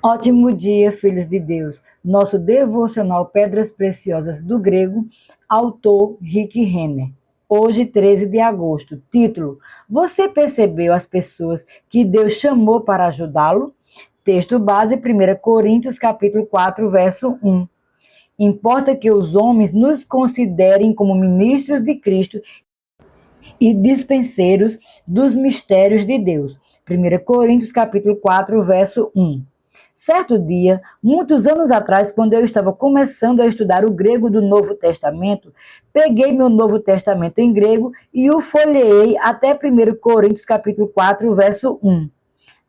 Ótimo dia, filhos de Deus. Nosso devocional Pedras Preciosas do Grego, autor Rick Renner. Hoje, 13 de agosto. Título: Você percebeu as pessoas que Deus chamou para ajudá-lo? Texto base, 1 Coríntios, capítulo 4, verso 1. Importa que os homens nos considerem como ministros de Cristo e dispenseiros dos mistérios de Deus. 1 Coríntios, capítulo 4, verso 1. Certo dia, muitos anos atrás, quando eu estava começando a estudar o grego do Novo Testamento, peguei meu Novo Testamento em grego e o folheei até 1 Coríntios capítulo 4, verso 1.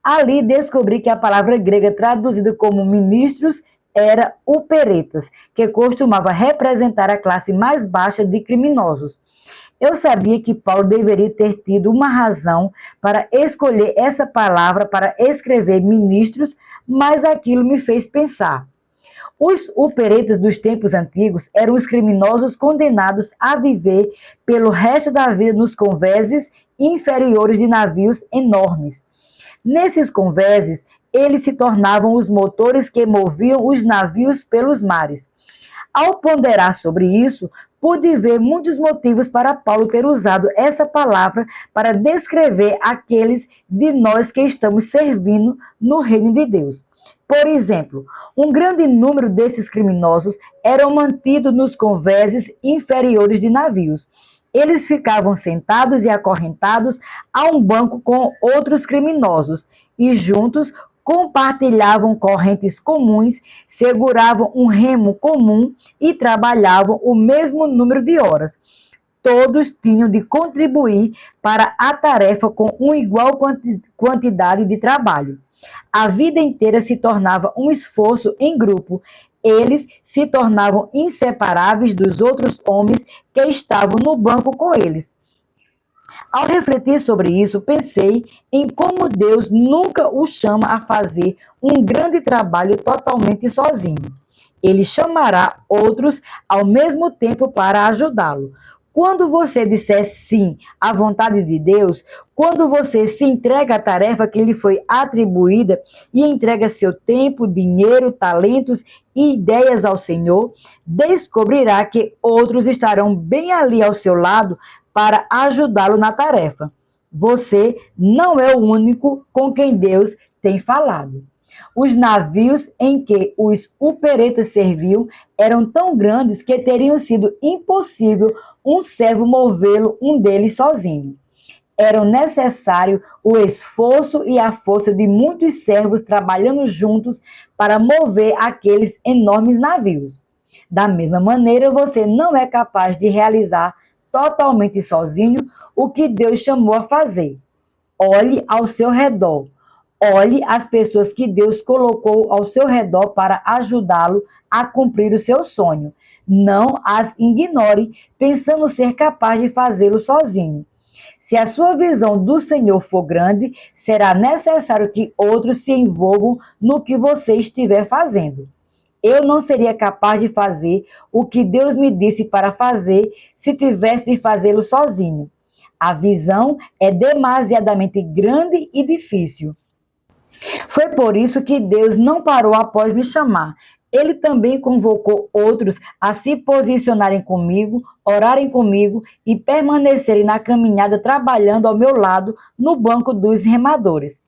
Ali descobri que a palavra grega traduzida como ministros era operetas, que costumava representar a classe mais baixa de criminosos. Eu sabia que Paulo deveria ter tido uma razão para escolher essa palavra para escrever ministros, mas aquilo me fez pensar. Os operetas dos tempos antigos eram os criminosos condenados a viver pelo resto da vida nos convéses inferiores de navios enormes. Nesses convéses, eles se tornavam os motores que moviam os navios pelos mares. Ao ponderar sobre isso, pude ver muitos motivos para Paulo ter usado essa palavra para descrever aqueles de nós que estamos servindo no reino de Deus. Por exemplo, um grande número desses criminosos eram mantidos nos convéses inferiores de navios. Eles ficavam sentados e acorrentados a um banco com outros criminosos e juntos compartilhavam correntes comuns, seguravam um remo comum e trabalhavam o mesmo número de horas. Todos tinham de contribuir para a tarefa com uma igual quantidade de trabalho. A vida inteira se tornava um esforço em grupo. Eles se tornavam inseparáveis dos outros homens que estavam no banco com eles. Ao refletir sobre isso, pensei em como Deus nunca o chama a fazer um grande trabalho totalmente sozinho. Ele chamará outros ao mesmo tempo para ajudá-lo. Quando você disser sim à vontade de Deus, quando você se entrega à tarefa que lhe foi atribuída e entrega seu tempo, dinheiro, talentos e ideias ao Senhor, descobrirá que outros estarão bem ali ao seu lado para ajudá-lo na tarefa. Você não é o único com quem Deus tem falado. Os navios em que os operetas serviam eram tão grandes que teriam sido impossível um servo movê-lo um deles sozinho. Era necessário o esforço e a força de muitos servos trabalhando juntos para mover aqueles enormes navios. Da mesma maneira, você não é capaz de realizar totalmente sozinho o que Deus chamou a fazer. Olhe ao seu redor. Olhe as pessoas que Deus colocou ao seu redor para ajudá-lo a cumprir o seu sonho. Não as ignore, pensando ser capaz de fazê-lo sozinho. Se a sua visão do Senhor for grande, será necessário que outros se envolvam no que você estiver fazendo. Eu não seria capaz de fazer o que Deus me disse para fazer se tivesse de fazê-lo sozinho. A visão é demasiadamente grande e difícil. Foi por isso que Deus não parou após me chamar. Ele também convocou outros a se posicionarem comigo, orarem comigo e permanecerem na caminhada trabalhando ao meu lado no banco dos remadores.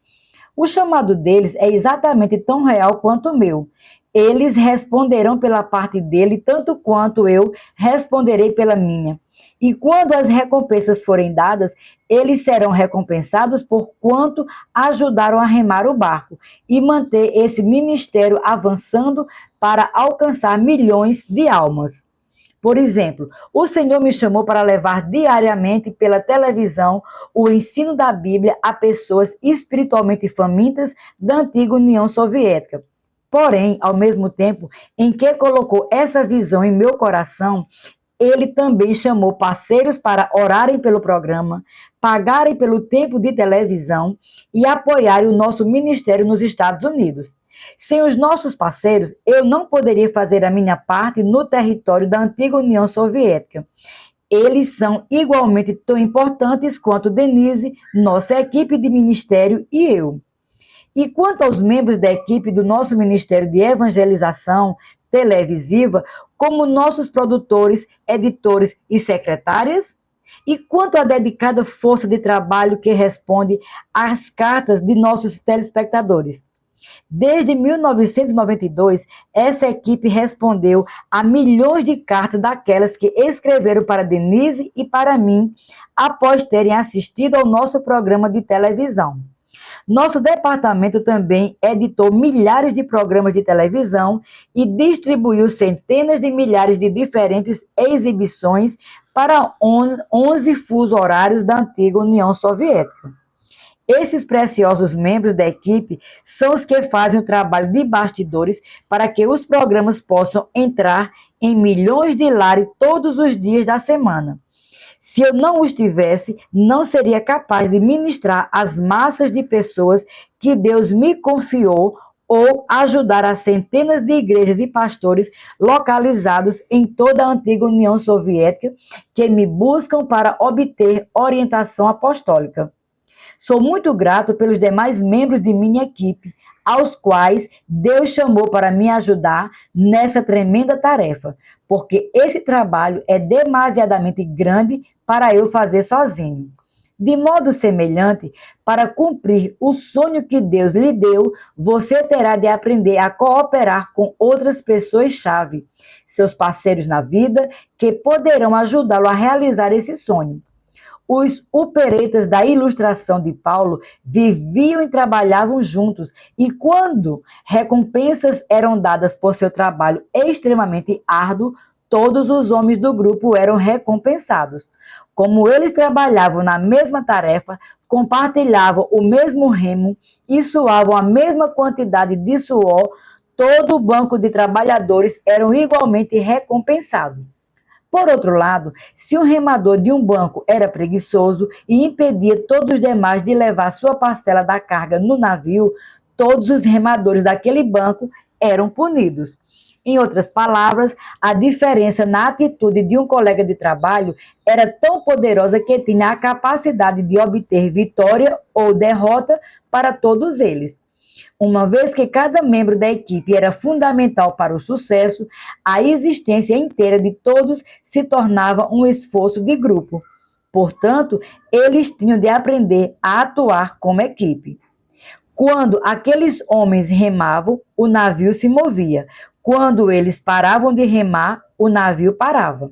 O chamado deles é exatamente tão real quanto o meu. Eles responderão pela parte dele, tanto quanto eu responderei pela minha. E quando as recompensas forem dadas, eles serão recompensados por quanto ajudaram a remar o barco e manter esse ministério avançando para alcançar milhões de almas. Por exemplo, o Senhor me chamou para levar diariamente pela televisão o ensino da Bíblia a pessoas espiritualmente famintas da antiga União Soviética. Porém, ao mesmo tempo em que colocou essa visão em meu coração, ele também chamou parceiros para orarem pelo programa, pagarem pelo tempo de televisão e apoiarem o nosso ministério nos Estados Unidos. Sem os nossos parceiros, eu não poderia fazer a minha parte no território da antiga União Soviética. Eles são igualmente tão importantes quanto Denise, nossa equipe de ministério e eu. E quanto aos membros da equipe do nosso Ministério de Evangelização Televisiva, como nossos produtores, editores e secretárias? E quanto à dedicada força de trabalho que responde às cartas de nossos telespectadores? Desde 1992, essa equipe respondeu a milhões de cartas daquelas que escreveram para Denise e para mim após terem assistido ao nosso programa de televisão. Nosso departamento também editou milhares de programas de televisão e distribuiu centenas de milhares de diferentes exibições para 11 fusos horários da antiga União Soviética. Esses preciosos membros da equipe são os que fazem o trabalho de bastidores para que os programas possam entrar em milhões de lares todos os dias da semana. Se eu não os tivesse, não seria capaz de ministrar às massas de pessoas que Deus me confiou ou ajudar as centenas de igrejas e pastores localizados em toda a antiga União Soviética que me buscam para obter orientação apostólica. Sou muito grato pelos demais membros de minha equipe, aos quais Deus chamou para me ajudar nessa tremenda tarefa, porque esse trabalho é demasiadamente grande para eu fazer sozinho. De modo semelhante, para cumprir o sonho que Deus lhe deu, você terá de aprender a cooperar com outras pessoas-chave, seus parceiros na vida, que poderão ajudá-lo a realizar esse sonho. Os operetas da ilustração de Paulo viviam e trabalhavam juntos, e quando recompensas eram dadas por seu trabalho extremamente árduo, todos os homens do grupo eram recompensados. Como eles trabalhavam na mesma tarefa, compartilhavam o mesmo remo e suavam a mesma quantidade de suor, todo o banco de trabalhadores eram igualmente recompensados. Por outro lado, se um remador de um banco era preguiçoso e impedia todos os demais de levar sua parcela da carga no navio, todos os remadores daquele banco eram punidos. Em outras palavras, a diferença na atitude de um colega de trabalho era tão poderosa que tinha a capacidade de obter vitória ou derrota para todos eles. Uma vez que cada membro da equipe era fundamental para o sucesso, a existência inteira de todos se tornava um esforço de grupo. Portanto, eles tinham de aprender a atuar como equipe. Quando aqueles homens remavam, o navio se movia. Quando eles paravam de remar, o navio parava.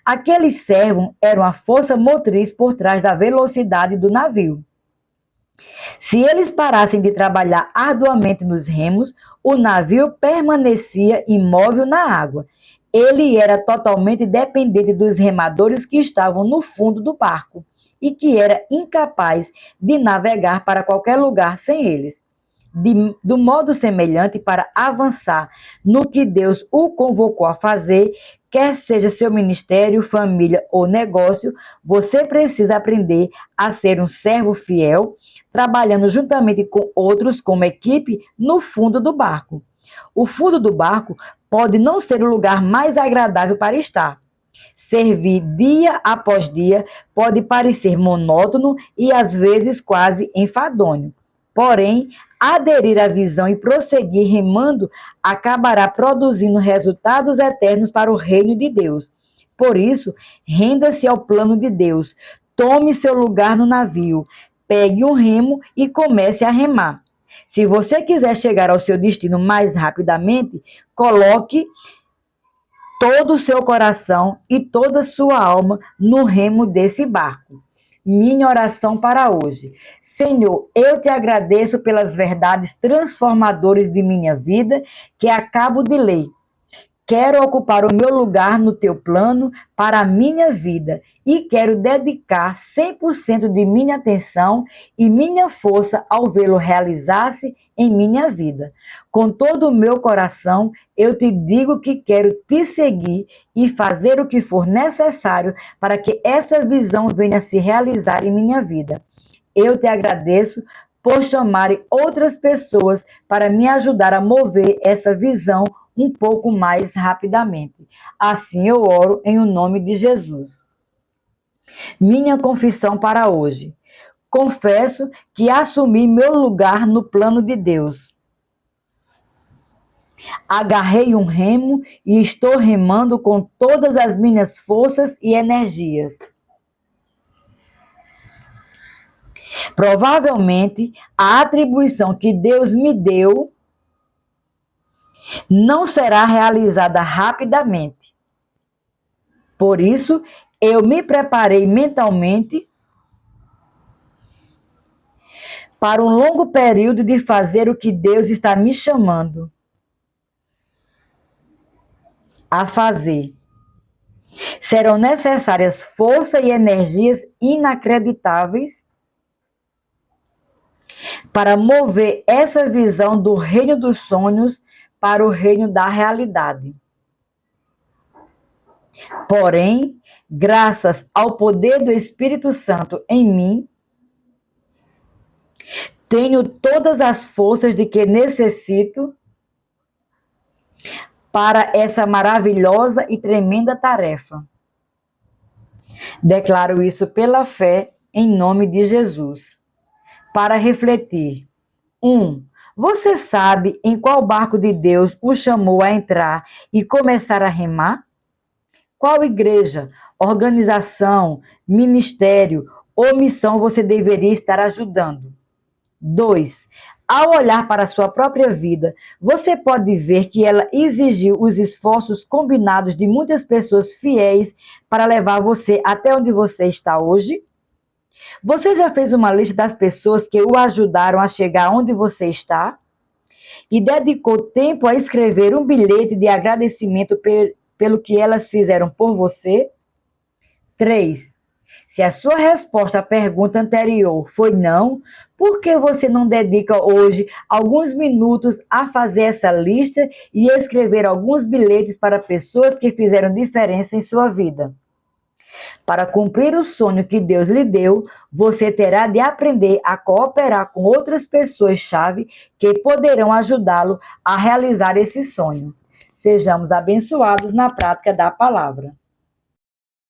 Aqueles servos eram a força motriz por trás da velocidade do navio. Se eles parassem de trabalhar arduamente nos remos, o navio permanecia imóvel na água. Ele era totalmente dependente dos remadores que estavam no fundo do barco e que era incapaz de navegar para qualquer lugar sem eles. Do modo semelhante, para avançar no que Deus o convocou a fazer, quer seja seu ministério, família ou negócio, você precisa aprender a ser um servo fiel, trabalhando juntamente com outros como equipe no fundo do barco. O fundo do barco pode não ser o lugar mais agradável para estar. Servir dia após dia pode parecer monótono e às vezes quase enfadonho. Porém, aderir à visão e prosseguir remando acabará produzindo resultados eternos para o reino de Deus. Por isso, renda-se ao plano de Deus, tome seu lugar no navio, pegue um remo e comece a remar. Se você quiser chegar ao seu destino mais rapidamente, coloque todo o seu coração e toda a sua alma no remo desse barco. Minha oração para hoje. Senhor, eu te agradeço pelas verdades transformadoras de minha vida que acabo de ler. Quero ocupar o meu lugar no teu plano para a minha vida e quero dedicar 100% de minha atenção e minha força ao vê-lo realizar-se em minha vida. Com todo o meu coração, eu te digo que quero te seguir e fazer o que for necessário para que essa visão venha a se realizar em minha vida. Eu te agradeço por chamarem outras pessoas para me ajudar a mover essa visão um pouco mais rapidamente. Assim eu oro em o nome de Jesus. Minha confissão para hoje. confesso que assumi meu lugar no plano de Deus. Agarrei um remo e estou remando com todas as minhas forças e energias. Provavelmente, a atribuição que Deus me deu não será realizada rapidamente. Por isso, eu me preparei mentalmente para um longo período de fazer o que Deus está me chamando a fazer. Serão necessárias força e energias inacreditáveis para mover essa visão do reino dos sonhos para o reino da realidade. Porém, graças ao poder do Espírito Santo em mim, tenho todas as forças de que necessito para essa maravilhosa e tremenda tarefa. Declaro isso pela fé, em nome de Jesus. Para refletir. 1. Você sabe em qual barco de Deus o chamou a entrar e começar a remar? Qual igreja, organização, ministério ou missão você deveria estar ajudando? 2. Ao olhar para a sua própria vida, você pode ver que ela exigiu os esforços combinados de muitas pessoas fiéis para levar você até onde você está hoje? Você já fez uma lista das pessoas que o ajudaram a chegar onde você está? E dedicou tempo a escrever um bilhete de agradecimento pelo que elas fizeram por você? 3. Se a sua resposta à pergunta anterior foi não, por que você não dedica hoje alguns minutos a fazer essa lista e escrever alguns bilhetes para pessoas que fizeram diferença em sua vida? Para cumprir o sonho que Deus lhe deu, você terá de aprender a cooperar com outras pessoas-chave que poderão ajudá-lo a realizar esse sonho. Sejamos abençoados na prática da palavra.